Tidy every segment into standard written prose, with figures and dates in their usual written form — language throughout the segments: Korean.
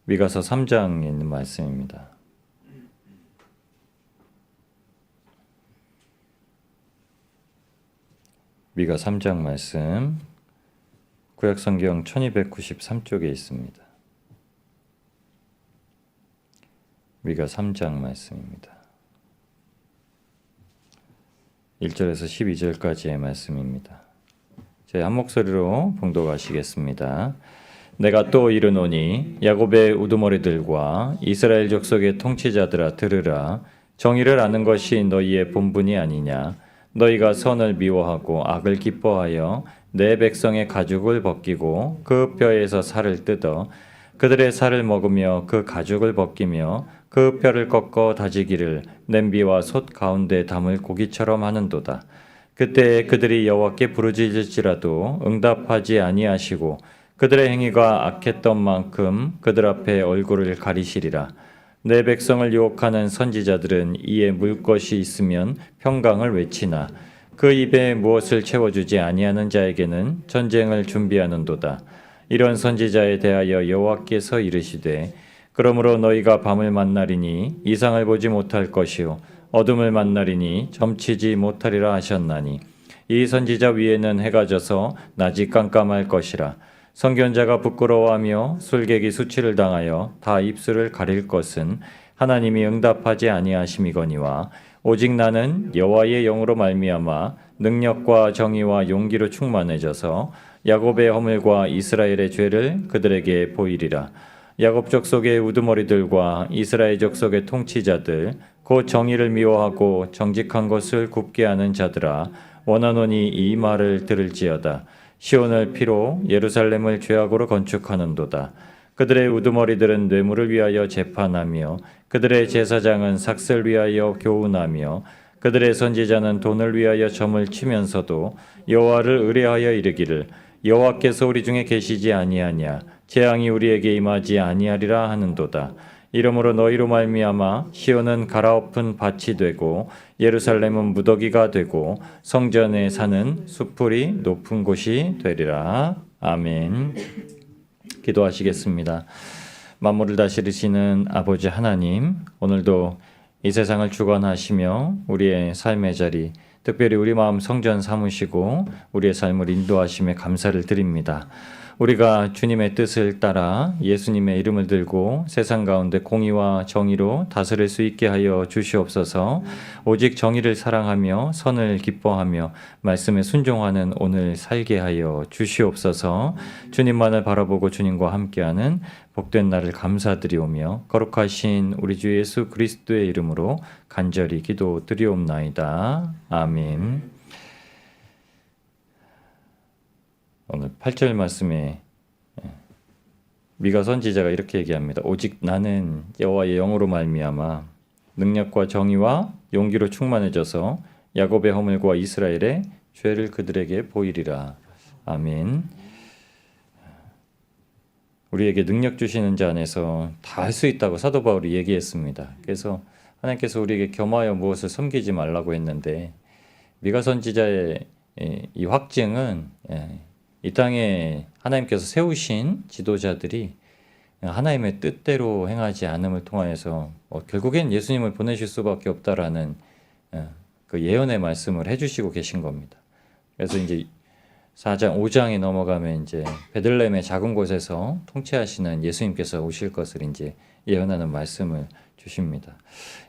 미가서 3장에 있는 말씀입니다. 미가 3장 말씀, 구약성경 1293쪽에 있습니다. 미가 3장 말씀입니다. 1절에서 12절까지의 말씀입니다. 제 한 목소리로 봉독하시겠습니다. 내가 또 이르노니 야곱의 우두머리들과 이스라엘 족속의 통치자들아 들으라. 정의를 아는 것이 너희의 본분이 아니냐. 너희가 선을 미워하고 악을 기뻐하여 내 백성의 가죽을 벗기고 그 뼈에서 살을 뜯어 그들의 살을 먹으며 그 가죽을 벗기며 그 뼈를 꺾어 다지기를 냄비와 솥 가운데 담을 고기처럼 하는도다. 그때 그들이 여호와께 부르짖을지라도 응답하지 아니하시고 그들의 행위가 악했던 만큼 그들 앞에 얼굴을 가리시리라. 내 백성을 유혹하는 선지자들은 이에 물 것이 있으면 평강을 외치나 그 입에 무엇을 채워주지 아니하는 자에게는 전쟁을 준비하는도다. 이런 선지자에 대하여 여호와께서 이르시되 그러므로 너희가 밤을 만나리니 이상을 보지 못할 것이요 어둠을 만나리니 점치지 못하리라 하셨나니 이 선지자 위에는 해가 져서 낮이 깜깜할 것이라. 선견자가 부끄러워하며 술객이 수치를 당하여 다 입술을 가릴 것은 하나님이 응답하지 아니하심이거니와 오직 나는 여호와의 영으로 말미암아 능력과 정의와 용기로 충만해져서 야곱의 허물과 이스라엘의 죄를 그들에게 보이리라. 야곱 족속의 우두머리들과 이스라엘 족속의 통치자들 곧 정의를 미워하고 정직한 것을 굽게 하는 자들아 원하노니 이 말을 들을지어다. 시온을 피로 예루살렘을 죄악으로 건축하는도다. 그들의 우두머리들은 뇌물을 위하여 재판하며 그들의 제사장은 삭슬 위하여 교훈하며 그들의 선지자는 돈을 위하여 점을 치면서도 여호와를 의뢰하여 이르기를 여호와께서 우리 중에 계시지 아니하냐 재앙이 우리에게 임하지 아니하리라 하는도다. 이러므로 너희로 말미암아 시온은 갈아엎은 밭이 되고 예루살렘은 무더기가 되고 성전에 사는 숲풀이 높은 곳이 되리라. 아멘. 기도하시겠습니다. 만물을 다스리시는 아버지 하나님, 오늘도 이 세상을 주관하시며 우리의 삶의 자리, 특별히 우리 마음 성전 삼으시고 우리의 삶을 인도하심에 감사를 드립니다. 우리가 주님의 뜻을 따라 예수님의 이름을 들고 세상 가운데 공의와 정의로 다스릴 수 있게 하여 주시옵소서. 오직 정의를 사랑하며 선을 기뻐하며 말씀에 순종하는 오늘 살게 하여 주시옵소서. 주님만을 바라보고 주님과 함께하는 복된 날을 감사드리오며 거룩하신 우리 주 예수 그리스도의 이름으로 간절히 기도드리옵나이다. 아멘. 오늘 8절 말씀에 미가 선지자가 이렇게 얘기합니다. 오직 나는 여호와의 영으로 말미암아 능력과 정의와 용기로 충만해져서 야곱의 허물과 이스라엘의 죄를 그들에게 보이리라. 아멘. 우리에게 능력 주시는 자 안에서 다 할 수 있다고 사도 바울이 얘기했습니다. 그래서 하나님께서 우리에게 겸하여 무엇을 섬기지 말라고 했는데 미가 선지자의 이 확증은 이 땅에 하나님께서 세우신 지도자들이 하나님의 뜻대로 행하지 않음을 통하여서 결국엔 예수님을 보내실 수밖에 없다라는 그 예언의 말씀을 해주시고 계신 겁니다. 그래서 이제 4장, 5장에 넘어가면 이제 베들레헴의 작은 곳에서 통치하시는 예수님께서 오실 것을 이제 예언하는 말씀을 주십니다.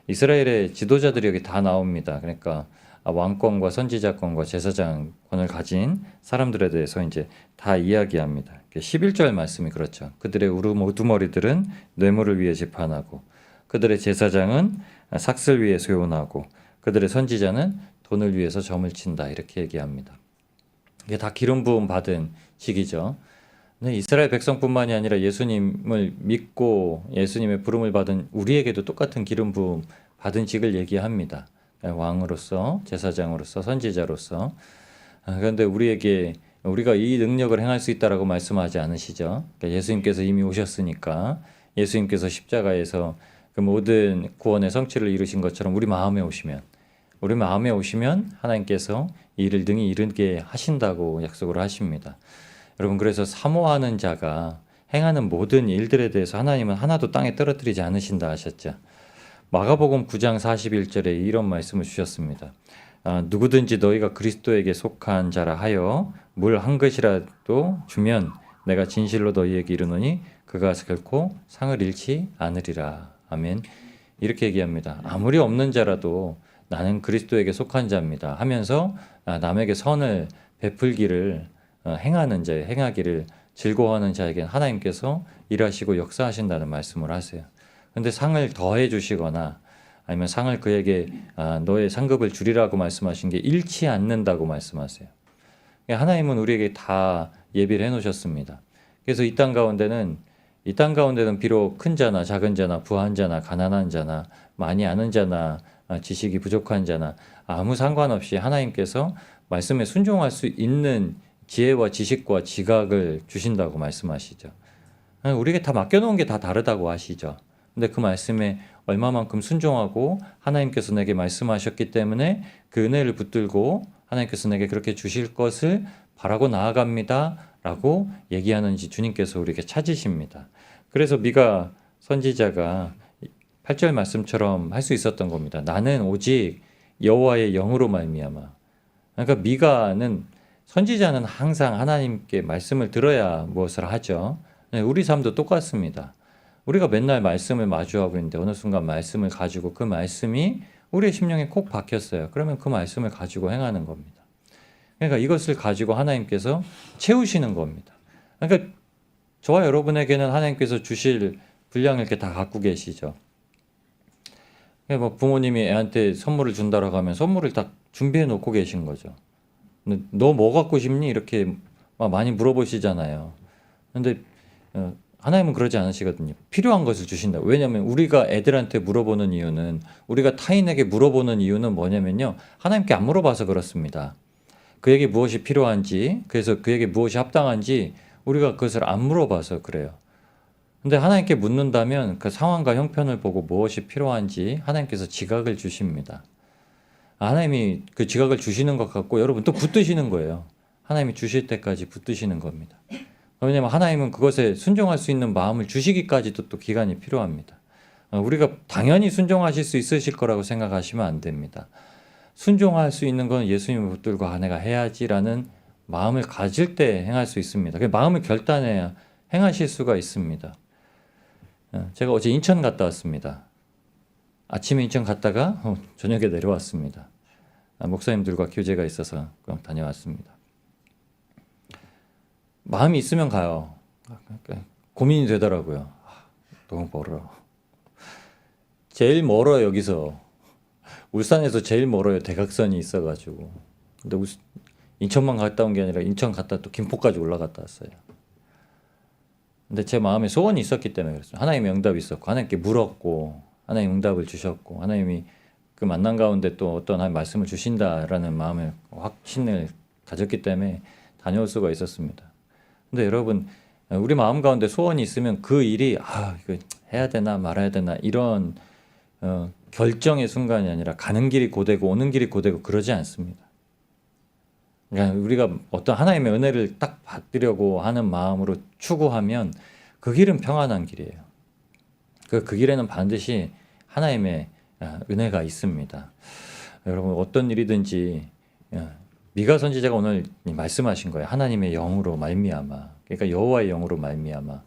이스라엘의 지도자들이 여기 다 나옵니다. 그러니까 왕권과 선지자권과 제사장권을 가진 사람들에 대해서 이제 다 이야기합니다. 11절 말씀이 그렇죠. 그들의 우두머리들은 뇌물을 위해 재판하고 그들의 제사장은 삭슬 위해 소연하고 그들의 선지자는 돈을 위해서 점을 친다 이렇게 얘기합니다. 이게 다 기름 부음 받은 직이죠. 근데 이스라엘 백성뿐만이 아니라 예수님을 믿고 예수님의 부름을 받은 우리에게도 똑같은 기름 부음 받은 직을 얘기합니다. 왕으로서, 제사장으로서, 선지자로서. 그런데 우리가 이 능력을 행할 수 있다라고 말씀하지 않으시죠. 그러니까 예수님께서 이미 오셨으니까 예수님께서 십자가에서 그 모든 구원의 성취를 이루신 것처럼 우리 마음에 오시면 하나님께서 이 일을 능히 이루게 하신다고 약속을 하십니다. 여러분, 그래서 사모하는 자가 행하는 모든 일들에 대해서 하나님은 하나도 땅에 떨어뜨리지 않으신다 하셨죠. 마가복음 9장 41절에 이런 말씀을 주셨습니다. 누구든지 너희가 그리스도에게 속한 자라 하여 물 한 것이라도 주면 내가 진실로 너희에게 이르노니 그가 결코 상을 잃지 않으리라. 아멘. 이렇게 얘기합니다. 아무리 없는 자라도 나는 그리스도에게 속한 자입니다 하면서 남에게 선을 베풀기를 행하는 자, 행하기를 즐거워하는 자에게 하나님께서 일하시고 역사하신다는 말씀을 하세요. 근데 상을 더해 주시거나 아니면 상을 그에게 너의 상급을 주리라고 말씀하신 게 잃지 않는다고 말씀하세요. 하나님은 우리에게 다 예비를 해 놓으셨습니다. 그래서 이 땅 가운데는 비록 큰 자나 작은 자나 부한 자나 가난한 자나 많이 아는 자나 지식이 부족한 자나 아무 상관없이 하나님께서 말씀에 순종할 수 있는 지혜와 지식과 지각을 주신다고 말씀하시죠. 우리에게 다 맡겨놓은 게 다 다르다고 하시죠. 근데 그 말씀에 얼마만큼 순종하고 하나님께서 내게 말씀하셨기 때문에 그 은혜를 붙들고 하나님께서 내게 그렇게 주실 것을 바라고 나아갑니다 라고 얘기하는지 주님께서 우리에게 찾으십니다. 그래서 미가 선지자가 8절 말씀처럼 할 수 있었던 겁니다. 나는 오직 여호와의 영으로 말미암아. 그러니까 미가는 선지자는 항상 하나님께 말씀을 들어야 무엇을 하죠. 우리 삶도 똑같습니다. 우리가 맨날 말씀을 마주하고 있는데 어느 순간 말씀을 가지고 그 말씀이 우리의 심령에 콕 박혔어요. 그러면 그 말씀을 가지고 행하는 겁니다. 그러니까 이것을 가지고 하나님께서 채우시는 겁니다. 그러니까 저와 여러분에게는 하나님께서 주실 분량을 이렇게 다 갖고 계시죠. 그러니까 뭐 부모님이 애한테 선물을 준다라고 하면 선물을 다 준비해 놓고 계신 거죠. 너 뭐 갖고 싶니? 이렇게 많이 물어보시잖아요. 근데 하나님은 그러지 않으시거든요. 필요한 것을 주신다. 왜냐하면 우리가 애들한테 물어보는 이유는 우리가 타인에게 물어보는 이유는 뭐냐면요. 하나님께 안 물어봐서 그렇습니다. 그에게 무엇이 필요한지 그래서 그에게 무엇이 합당한지 우리가 그것을 안 물어봐서 그래요. 근데 하나님께 묻는다면 그 상황과 형편을 보고 무엇이 필요한지 하나님께서 지각을 주십니다. 하나님이 그 지각을 주시는 것 같고 여러분 또 붙드시는 거예요. 하나님이 주실 때까지 붙드시는 겁니다. 왜냐하면 하나님은 그것에 순종할 수 있는 마음을 주시기까지도 또 기간이 필요합니다. 우리가 당연히 순종하실 수 있으실 거라고 생각하시면 안 됩니다. 순종할 수 있는 건 예수님을 붙들고 내가 해야지라는 마음을 가질 때 행할 수 있습니다. 그 마음을 결단해야 행하실 수가 있습니다. 제가 어제 인천 갔다 왔습니다. 아침에 인천 갔다가 저녁에 내려왔습니다. 목사님들과 교제가 있어서 다녀왔습니다. 마음이 있으면 가요. 고민이 되더라고요. 너무 멀어. 제일 멀어요, 여기서. 울산에서 제일 멀어요. 대각선이 있어가지고. 근데 인천만 갔다 온 게 아니라 인천 갔다 또 김포까지 올라갔다 왔어요. 근데 제 마음에 소원이 있었기 때문에 그랬어요. 하나님의 응답이 있었고 하나님께 물었고 하나님 응답을 주셨고 하나님이 그 만남 가운데 또 어떤 한 말씀을 주신다라는 마음의 확신을 가졌기 때문에 다녀올 수가 있었습니다. 근데 여러분 우리 마음 가운데 소원이 있으면 그 일이 이거 해야 되나 말아야 되나 이런 결정의 순간이 아니라 가는 길이 고되고 오는 길이 고되고 그러지 않습니다. 그러니까 우리가 어떤 하나님의 은혜를 딱 받으려고 하는 마음으로 추구하면 그 길은 평안한 길이에요. 그 길에는 반드시 하나님의 은혜가 있습니다. 여러분 어떤 일이든지 미가 선지자가 오늘 말씀하신 거예요. 하나님의 영으로 말미암아. 그러니까 여호와의 영으로 말미암아.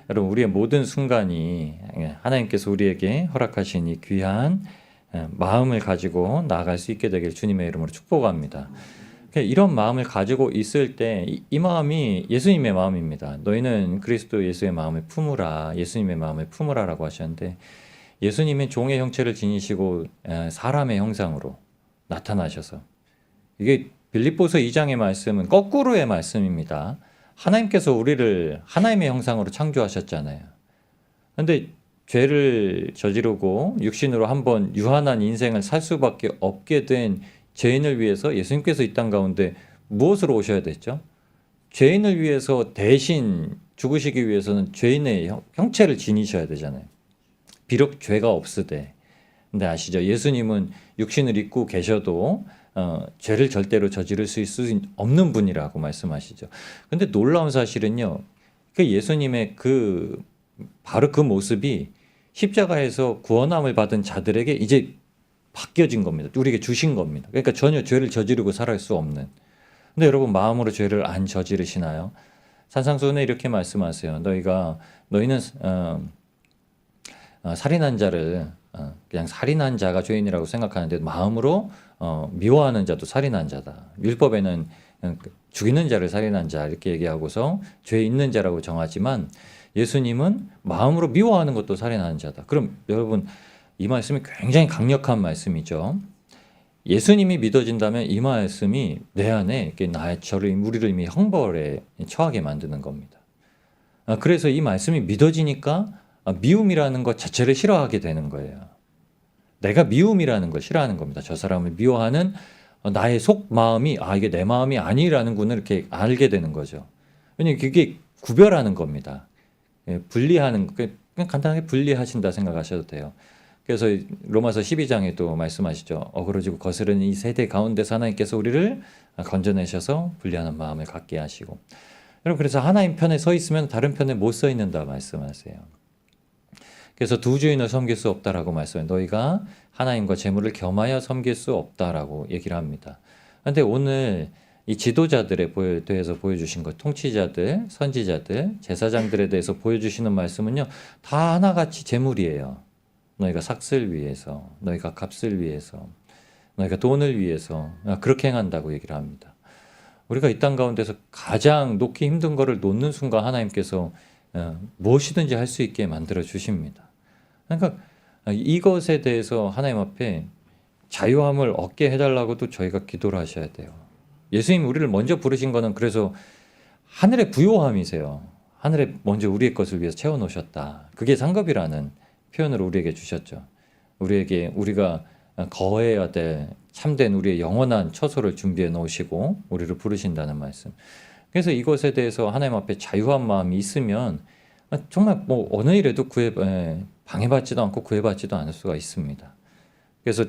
여러분 우리의 모든 순간이 하나님께서 우리에게 허락하신 이 귀한 마음을 가지고 나아갈 수 있게 되길 주님의 이름으로 축복합니다. 이런 마음을 가지고 있을 때 이 마음이 예수님의 마음입니다. 너희는 그리스도 예수의 마음을 품으라. 예수님의 마음을 품으라라고 하셨는데 예수님은 종의 형체를 지니시고 사람의 형상으로 나타나셔서 이게 빌립보서 2장의 말씀은 거꾸로의 말씀입니다. 하나님께서 우리를 하나님의 형상으로 창조하셨잖아요. 그런데 죄를 저지르고 육신으로 한번 유한한 인생을 살 수밖에 없게 된 죄인을 위해서 예수님께서 이 땅 가운데 무엇으로 오셔야 됐죠? 죄인을 위해서 대신 죽으시기 위해서는 죄인의 형체를 지니셔야 되잖아요. 비록 죄가 없으되. 근데 아시죠? 예수님은 육신을 입고 계셔도 죄를 절대로 저지를 수 없는 분이라고 말씀하시죠. 근데 놀라운 사실은요. 그 예수님의 바로 그 모습이 십자가에서 구원함을 받은 자들에게 이제 바뀌어진 겁니다. 우리에게 주신 겁니다. 그러니까 전혀 죄를 저지르고 살아갈 수 없는. 근데 여러분 마음으로 죄를 안 저지르시나요? 산상수훈에 이렇게 말씀하세요. 너희는 살인한 자를 그냥 살인한 자가 죄인이라고 생각하는데 마음으로 미워하는 자도 살인한 자다. 율법에는 죽이는 자를 살인한 자 이렇게 얘기하고서 죄 있는 자라고 정하지만 예수님은 마음으로 미워하는 것도 살인하는 자다. 그럼 여러분 이 말씀이 굉장히 강력한 말씀이죠. 예수님이 믿어진다면 이 말씀이 내 안에 우리를 이미 형벌에 처하게 만드는 겁니다. 그래서 이 말씀이 믿어지니까 미움이라는 것 자체를 싫어하게 되는 거예요. 내가 미움이라는 걸 싫어하는 겁니다. 저 사람을 미워하는 나의 속마음이 이게 내 마음이 아니라는 군을 이렇게 알게 되는 거죠. 왜냐하면 그게 구별하는 겁니다. 분리하는, 그냥 간단하게 분리하신다 생각하셔도 돼요. 그래서 로마서 12장에도 말씀하시죠. 어그러지고 거스르는 이 세대 가운데서 하나님께서 우리를 건져내셔서 분리하는 마음을 갖게 하시고. 여러분 그래서 하나님 편에 서 있으면 다른 편에 못 서 있는다 말씀하세요. 그래서 두 주인을 섬길 수 없다라고 말씀해요. 너희가 하나님과 재물을 겸하여 섬길 수 없다라고 얘기를 합니다. 그런데 오늘 이 지도자들에 대해서 보여주신 것, 통치자들, 선지자들, 제사장들에 대해서 보여주시는 말씀은요, 다 하나같이 재물이에요. 너희가 삭슬 위해서, 너희가 값을 위해서, 너희가 돈을 위해서 그렇게 행한다고 얘기를 합니다. 우리가 이 땅 가운데서 가장 놓기 힘든 거를 놓는 순간 하나님께서 무엇이든지 할 수 있게 만들어 주십니다. 그러니까 이것에 대해서 하나님 앞에 자유함을 얻게 해달라고도 저희가 기도를 하셔야 돼요. 예수님이 우리를 먼저 부르신 거는 그래서 하늘의 부요함이세요. 하늘에 먼저 우리의 것을 위해서 채워놓으셨다. 그게 상급이라는 표현을 우리에게 주셨죠. 우리가 거해야 될 참된 우리의 영원한 처소를 준비해 놓으시고 우리를 부르신다는 말씀. 그래서 이것에 대해서 하나님 앞에 자유한 마음이 있으면 정말 어느 일에도 방해받지도 않고 구애받지도 않을 수가 있습니다. 그래서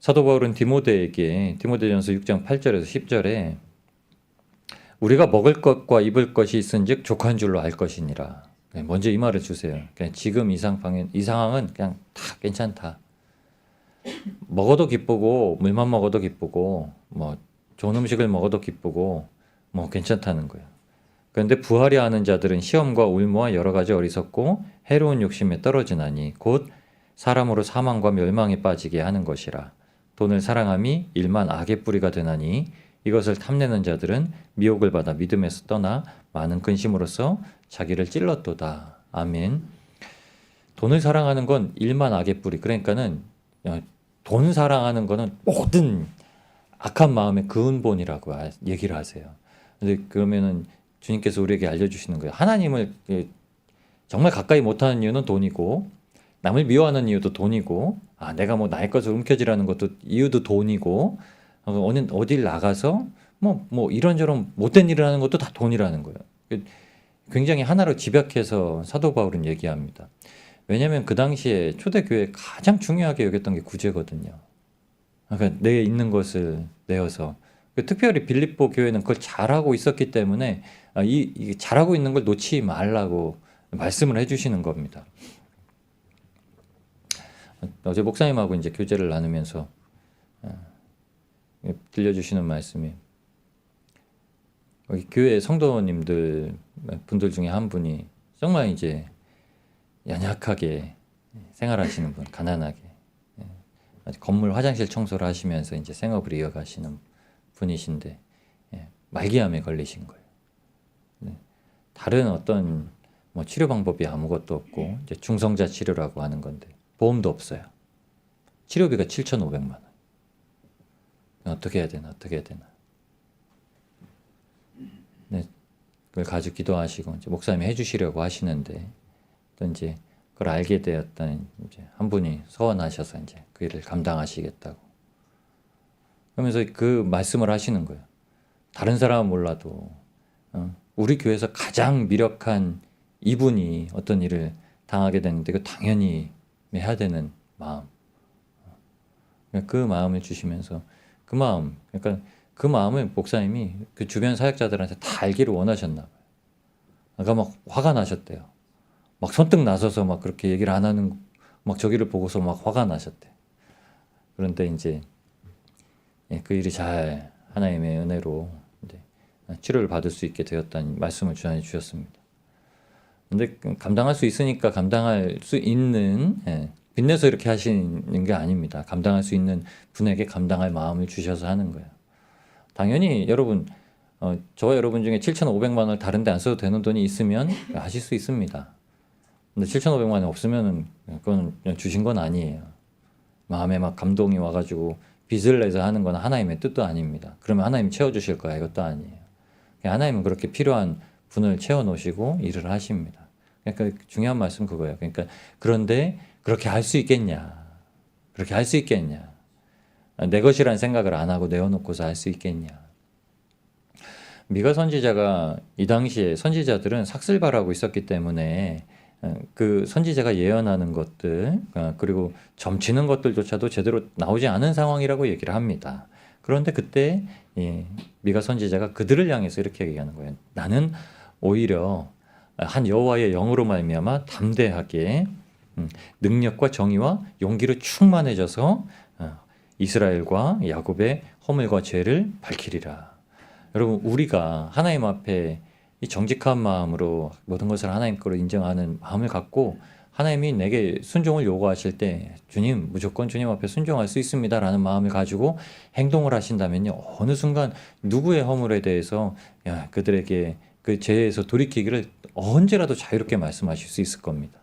사도 바울은 디모데전서 6장 8절에서 10절에 우리가 먹을 것과 입을 것이 있은즉 족한 줄로 알 것이니라. 먼저 이 말을 주세요. 그냥 지금 이 상황은 그냥 다 괜찮다. 먹어도 기쁘고 물만 먹어도 기쁘고 좋은 음식을 먹어도 기쁘고 괜찮다는 거예요. 그런데 부하려 하는 자들은 시험과 울무와 여러 가지 어리석고 해로운 욕심에 떨어지나니 곧 사람으로 사망과 멸망에 빠지게 하는 것이라. 돈을 사랑함이 일만 악의 뿌리가 되나니 이것을 탐내는 자들은 미혹을 받아 믿음에서 떠나 많은 근심으로써 자기를 찔렀도다. 아멘. 돈을 사랑하는 건 일만 악의 뿌리. 그러니까는 돈 사랑하는 거는 모든 악한 마음의 근본이라고 얘기를 하세요. 근데 그러면은 주님께서 우리에게 알려주시는 거예요. 하나님을 정말 가까이 못하는 이유는 돈이고 남을 미워하는 이유도 돈이고 내가 나의 것을 움켜쥐라는 것도 이유도 돈이고 어딜 나가서 이런저런 못된 일을 하는 것도 다 돈이라는 거예요. 굉장히 하나로 집약해서 사도 바울은 얘기합니다. 왜냐하면 그 당시에 초대교회 가장 중요하게 여겼던 게 구제거든요. 그러니까 내 있는 것을 내어서 특별히 빌립보 교회는 그걸 잘하고 있었기 때문에 이 잘하고 있는 걸 놓지 말라고 말씀을 해주시는 겁니다. 어제 목사님하고 이제 교제를 나누면서 들려주시는 말씀이 교회 분들 중에 한 분이 정말 이제 연약하게 생활하시는 분, 가난하게 건물 화장실 청소를 하시면서 이제 생업을 이어가시는 분이신데 말기암에 걸리신 거예요. 다른 어떤 치료 방법이 아무것도 없고 이제 중성자 치료라고 하는 건데 보험도 없어요. 치료비가 7,500만 원. 어떻게 해야 되나? 네, 그걸 가지고 기도하시고 이제 목사님이 해주시려고 하시는데 또 이제 그걸 알게 되었던 이제 한 분이 서원하셔서 이제 그 일을 감당하시겠다고. 그러면서 그 말씀을 하시는 거예요. 다른 사람은 몰라도 우리 교회에서 가장 미력한 이분이 어떤 일을 당하게 됐는데 그 당연히 해야 되는 마음. 그 마음을 주시면서 그 마음을 목사님이 그 주변 사역자들한테 다 알기를 원하셨나 봐요. 그러니까 막 화가 나셨대요. 막 선뜻 나서서 막 그렇게 얘기를 안 하는, 막 저기를 보고서 막 화가 나셨대. 그런데 이제 그 일이 잘 하나님의 은혜로 이제 치료를 받을 수 있게 되었다는 말씀을 전해 주셨습니다. 근데 감당할 수 있으니까 감당할 수 있는, 빚내서 이렇게 하시는 게 아닙니다. 감당할 수 있는 분에게 감당할 마음을 주셔서 하는 거예요. 당연히 여러분, 저와 여러분 중에 7,500만 원을 다른 데 안 써도 되는 돈이 있으면 하실 수 있습니다. 근데 7,500만 원이 없으면 그건 그냥 주신 건 아니에요. 마음에 막 감동이 와가지고 빚을 내서 하는 건 하나님의 뜻도 아닙니다. 그러면 하나님 채워주실 거야, 이것도 아니에요. 하나님은 그렇게 필요한 분을 채워놓으시고 일을 하십니다. 그러니까 중요한 말씀 그거예요. 그러니까 그런데 그렇게 할 수 있겠냐? 그렇게 할 수 있겠냐? 내 것이라는 생각을 안 하고 내어놓고서 할 수 있겠냐? 미가 선지자가 이 당시에 선지자들은 삭슬발하고 있었기 때문에 그 선지자가 예언하는 것들 그리고 점치는 것들조차도 제대로 나오지 않은 상황이라고 얘기를 합니다. 그런데 그때 미가 선지자가 그들을 향해서 이렇게 얘기하는 거예요. 나는 오히려 한 여호와의 영으로 말미암아 담대하게 능력과 정의와 용기로 충만해져서 이스라엘과 야곱의 허물과 죄를 밝히리라. 여러분, 우리가 하나님 앞에 이 정직한 마음으로 모든 것을 하나님 거로 인정하는 마음을 갖고 하나님이 내게 순종을 요구하실 때 주님, 무조건 주님 앞에 순종할 수 있습니다 라는 마음을 가지고 행동을 하신다면요, 어느 순간 누구의 허물에 대해서 그들에게 그 죄에서 돌이키기를 언제라도 자유롭게 말씀하실 수 있을 겁니다.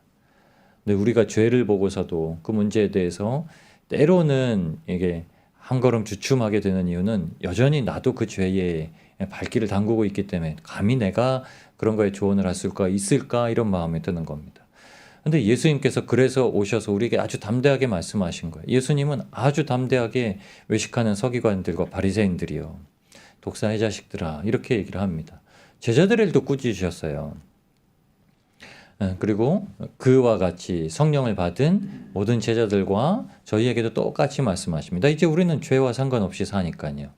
근데 우리가 죄를 보고서도 그 문제에 대해서 때로는 이게 한 걸음 주춤하게 되는 이유는 여전히 나도 그 죄에 발길을 담그고 있기 때문에 감히 내가 그런 거에 조언을 할 수가 있을까 이런 마음이 드는 겁니다. 근데 예수님께서 그래서 오셔서 우리에게 아주 담대하게 말씀하신 거예요. 예수님은 아주 담대하게 외식하는 서기관들과 바리새인들이요, 독사의 자식들아, 이렇게 얘기를 합니다. 제자들을 또 꾸짖으셨어요. 그리고 그와 같이 성령을 받은 모든 제자들과 저희에게도 똑같이 말씀하십니다. 이제 우리는 죄와 상관없이 사니까요.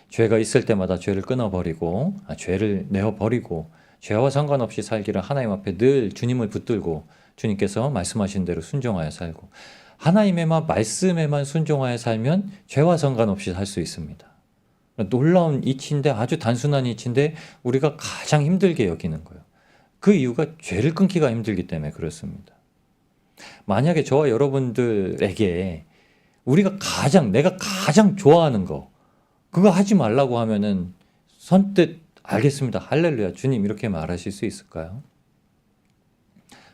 죄가 있을 때마다 죄를 끊어버리고, 죄를 내어버리고, 죄와 상관없이 살기를 하나님 앞에 늘 주님을 붙들고 주님께서 말씀하신 대로 순종하여 살고, 하나님의 말씀에만 순종하여 살면 죄와 상관없이 살 수 있습니다. 놀라운 이치인데, 아주 단순한 이치인데 우리가 가장 힘들게 여기는 거예요. 그 이유가 죄를 끊기가 힘들기 때문에 그렇습니다. 만약에 저와 여러분들에게 내가 가장 좋아하는 거, 그거 하지 말라고 하면은 선뜻 알겠습니다, 할렐루야, 주님, 이렇게 말하실 수 있을까요?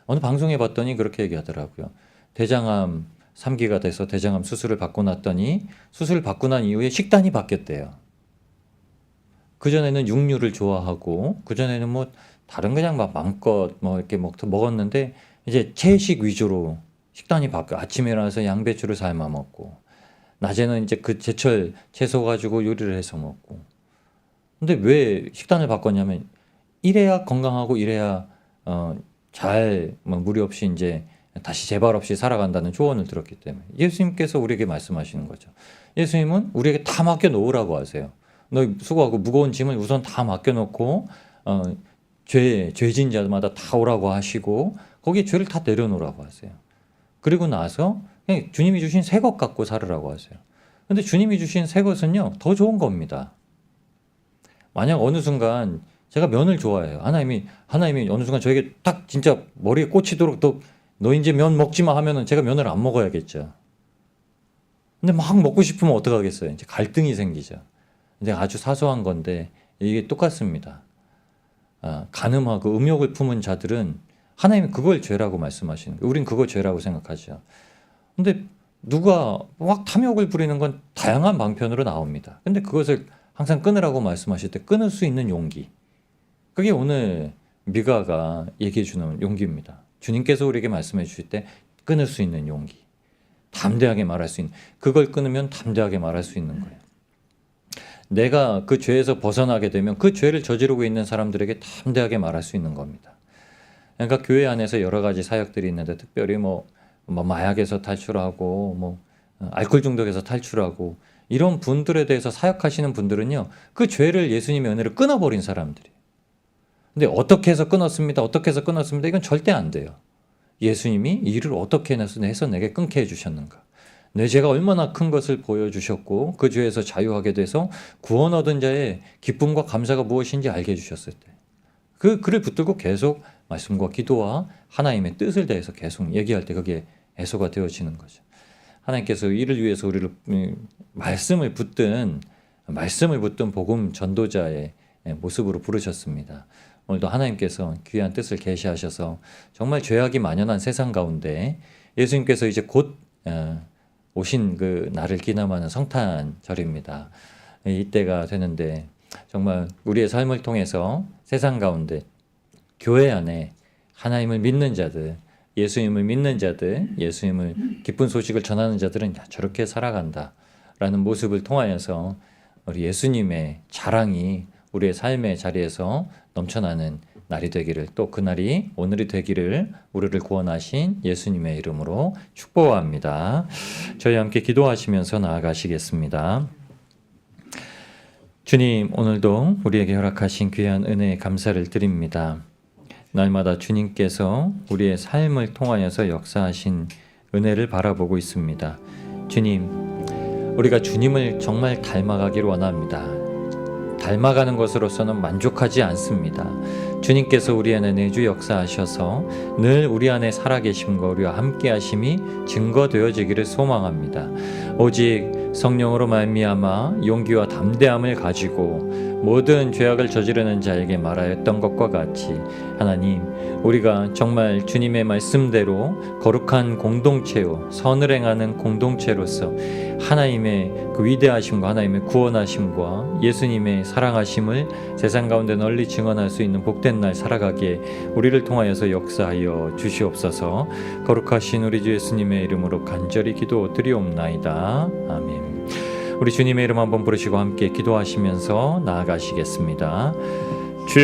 어느 방송에 봤더니 그렇게 얘기하더라고요. 대장암 3기가 돼서 대장암 수술을 받고 났더니 수술을 받고 난 이후에 식단이 바뀌었대요. 그전에는 육류를 좋아하고 그전에는 뭐 다른 그냥 막 마음껏 뭐 이렇게 먹었는데 이제 채식 위주로 식단이 바뀌어. 아침에 일어나서 양배추를 삶아 먹고, 낮에는 이제 그 제철 채소 가지고 요리를 해서 먹고. 근데 왜 식단을 바꿨냐면 이래야 건강하고 이래야 잘 무리 없이 이제 다시 재발 없이 살아간다는 조언을 들었기 때문에 예수님께서 우리에게 말씀하시는 거죠. 예수님은 우리에게 다 맡겨 놓으라고 하세요. 너 수고하고 무거운 짐을 우선 다 맡겨 놓고 죄진 자마다 다 오라고 하시고 거기에 죄를 다 내려놓으라고 하세요. 그리고 나서 그냥 주님이 주신 새 것 갖고 살으라고 하세요. 근데 주님이 주신 새 것은요, 더 좋은 겁니다. 만약 어느 순간 제가 면을 좋아해요. 하나님이 어느 순간 저에게 딱 진짜 머리에 꽂히도록 너 이제 면 먹지 마 하면은 제가 면을 안 먹어야겠죠. 근데 막 먹고 싶으면 어떡하겠어요? 이제 갈등이 생기죠. 이제 아주 사소한 건데 이게 똑같습니다. 간음하고 음욕을 품은 자들은 하나님이 그걸 죄라고 말씀하시는 거예요. 우린 그걸 죄라고 생각하죠. 근데 누가 막 탐욕을 부리는 건 다양한 방편으로 나옵니다. 근데 그것을 항상 끊으라고 말씀하실 때 끊을 수 있는 용기, 그게 오늘 미가가 얘기해 주는 용기입니다. 주님께서 우리에게 말씀해 주실 때 끊을 수 있는 용기, 담대하게 말할 수 있는, 그걸 끊으면 담대하게 말할 수 있는 거예요. 내가 그 죄에서 벗어나게 되면 그 죄를 저지르고 있는 사람들에게 담대하게 말할 수 있는 겁니다. 그러니까 교회 안에서 여러 가지 사역들이 있는데 특별히 뭐 마약에서 탈출하고 알코올 중독에서 탈출하고 이런 분들에 대해서 사역하시는 분들은요, 그 죄를 예수님의 은혜로 끊어버린 사람들이에요. 근데 어떻게 해서 끊었습니다. 어떻게 해서 끊었습니다. 이건 절대 안 돼요. 예수님이 이 일을 어떻게 해서 내게 끊게 해주셨는가. 내 죄가 얼마나 큰 것을 보여주셨고 그 죄에서 자유하게 돼서 구원 얻은 자의 기쁨과 감사가 무엇인지 알게 해주셨을 때 그 글을 붙들고 계속 말씀과 기도와 하나님의 뜻을 대해서 계속 얘기할 때 그게 해소가 되어지는 거죠. 하나님께서 이를 위해서 우리를 말씀을 붙든 복음 전도자의 모습으로 부르셨습니다. 오늘도 하나님께서 귀한 뜻을 계시하셔서 정말 죄악이 만연한 세상 가운데 예수님께서 이제 곧 오신 그 날을 기념하는 성탄절입니다. 이때가 되는데 정말 우리의 삶을 통해서 세상 가운데 교회 안에 하나님을 믿는 자들, 예수님을 믿는 자들, 예수님을 기쁜 소식을 전하는 자들은 저렇게 살아간다라는 모습을 통하여서 우리 예수님의 자랑이 우리의 삶의 자리에서 넘쳐나는 날이 되기를, 또 그날이 오늘이 되기를 우리를 구원하신 예수님의 이름으로 축복합니다. 저희 함께 기도하시면서 나아가시겠습니다. 주님, 오늘도 우리에게 허락하신 귀한 은혜에 감사를 드립니다. 날마다 주님께서 우리의 삶을 통하여서 역사하신 은혜를 바라보고 있습니다. 주님, 우리가 주님을 정말 닮아가기를 원합니다. 닮아가는 것으로서는 만족하지 않습니다. 주님께서 우리 안에 내주 역사하셔서 늘 우리 안에 살아계심과 우리와 함께하심이 증거되어지기를 소망합니다. 오직 성령으로 말미암아 용기와 담대함을 가지고 모든 죄악을 저지르는 자에게 말하였던 것과 같이 하나님, 우리가 정말 주님의 말씀대로 거룩한 공동체요 선을 행하는 공동체로서 하나님의 그 위대하심과 하나님의 구원하심과 예수님의 사랑하심을 세상 가운데 널리 증언할 수 있는 복된 날 살아가기에 우리를 통하여서 역사하여 주시옵소서. 거룩하신 우리 주 예수님의 이름으로 간절히 기도드리옵나이다. 아멘. 우리 주님의 이름 한번 부르시고 함께 기도하시면서 나아가시겠습니다.